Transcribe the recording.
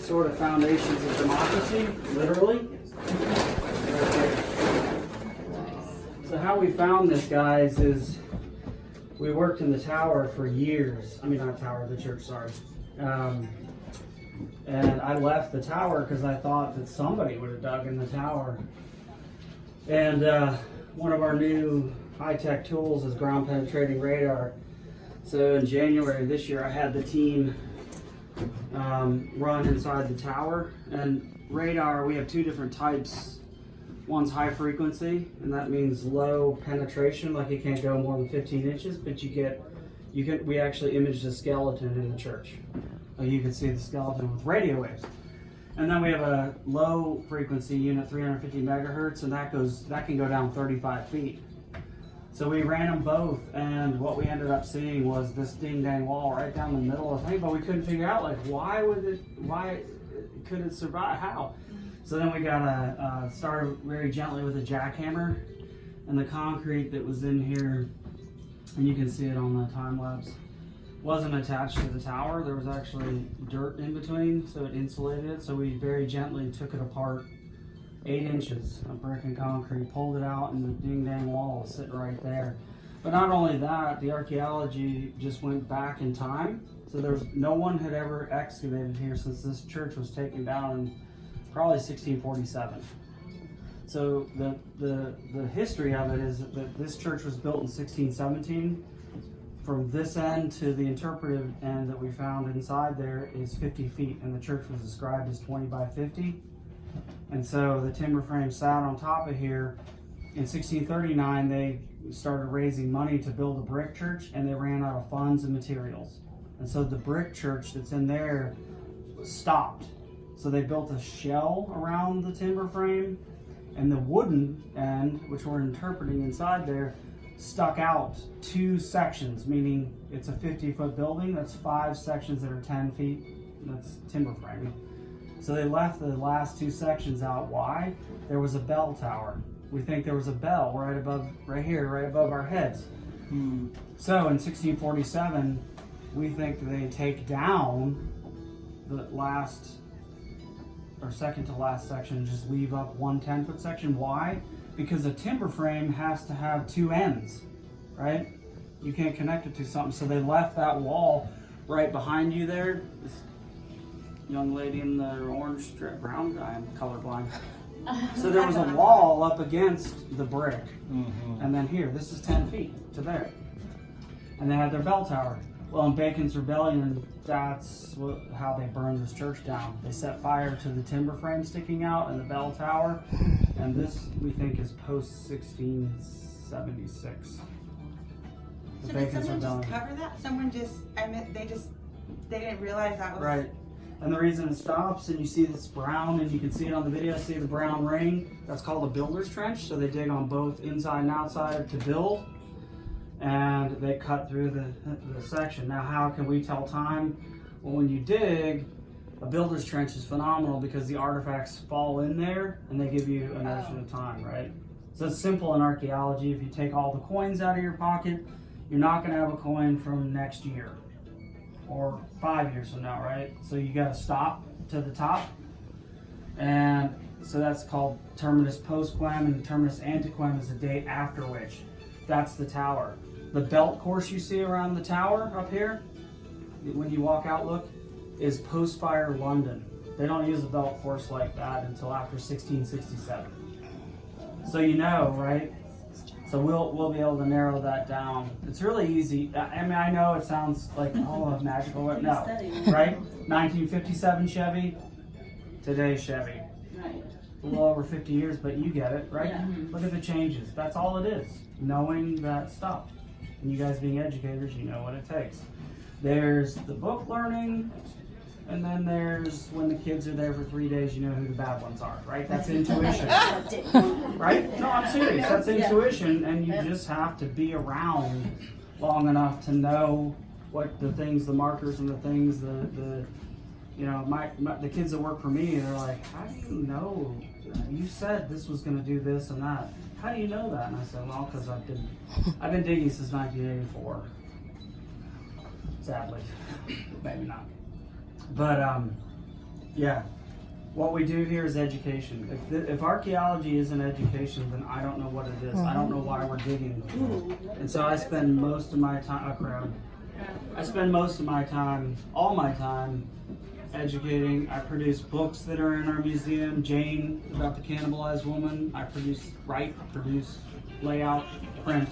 sort of foundations of democracy, literally. Right there. So how we found this, guys, is we worked in the tower for years. I mean, not tower, the church, sorry. And I left the tower because I thought that somebody would have dug in the tower. And one of our new high-tech tools is ground penetrating radar. So in January of this year, I had the team run inside the tower. And radar, we have two different types. One's high frequency, and that means low penetration, like it can't go more than 15 inches, but we actually imaged a skeleton in the church. You can see the skeleton with radio waves. And then we have a low frequency unit, 350 megahertz, and that can go down 35 feet. So we ran them both, and what we ended up seeing was this ding dang wall right down the middle of the thing, but we couldn't figure out, like, why could it survive? How? So then we got started very gently with a jackhammer, and the concrete that was in here, and you can see it on the time lapse, wasn't attached to the tower. There was actually dirt in between, so it insulated it. So we very gently took it apart, 8 inches of brick and concrete, pulled it out, and the ding dang wall was sitting right there. But not only that, the archaeology just went back in time. So no one had ever excavated here since this church was taken down in probably 1647. So the history of it is that this church was built in 1617. From this end to the interpretive end that we found inside there is 50 feet, and the church was described as 20 by 50. And so the timber frame sat on top of here. In 1639, they started raising money to build a brick church, and they ran out of funds and materials. And so the brick church that's in there stopped. So they built a shell around the timber frame, and the wooden end, which we're interpreting inside there, stuck out 2 sections, meaning it's a 50-foot building. That's 5 sections that are 10 feet. That's timber frame. So they left the last 2 sections out. Why? There was a bell tower. We think there was a bell right above our heads. So in 1647, we think they take down the last or second to last section and just leave up 1 10-foot section. Why? Because a timber frame has to have 2 ends, right? You can't connect it to something. So they left that wall right behind you there. This young lady in the orange strip, brown guy, I'm colorblind. So there was a wall up against the brick. And then here, this is 10 feet to there. And they had their bell tower. Well, in Bacon's Rebellion, that's how they burned this church down. They set fire to the timber frame sticking out and the bell tower. And this, we think, is post 1676. So did someone just cover that? They didn't realize that was... Right. And the reason it stops, and you see this brown, and you can see it on the video, see the brown ring, that's called a builder's trench. So they dig on both inside and outside to build. And they cut through the section. Now, how can we tell time? Well, when you dig, a builder's trench is phenomenal because the artifacts fall in there and they give you an notion of time, right? So it's simple in archaeology. If you take all the coins out of your pocket, you're not going to have a coin from next year or 5 years from now, right? So you got to stop to the top. And so that's called terminus postquem, and terminus antequem is the date after which. That's the tower. The belt course you see around the tower up here, when you walk out, look, is post-fire London. They don't use a belt course like that until after 1667. So you know, right? So we'll be able to narrow that down. It's really easy. I mean, I know it sounds like, oh, magical. No, right? 1957 Chevy, today's Chevy. Right. A little over 50 years, but you get it, right? Yeah. Look at the changes. That's all it is. Knowing that stuff. And you guys being educators, you know what it takes. There's the book learning, and then there's when the kids are there for 3 days, you know who the bad ones are, right? That's intuition. Right? No, I'm serious. That's intuition, and you just have to be around long enough to know what the things, the markers and the things, the kids that work for me, they're like, how do you know? You said this was going to do this and that. How do you know that? And I said, well, because I've been digging since 1984. Sadly, maybe not. But Yeah. What we do here is education. If archaeology isn't education, then I don't know what it is. I don't know why we're digging. And so I spend most of my time, I spend most of my time, all my time, educating. I produce books that are in our museum. Jane, about the cannibalized woman. I produce layout, print.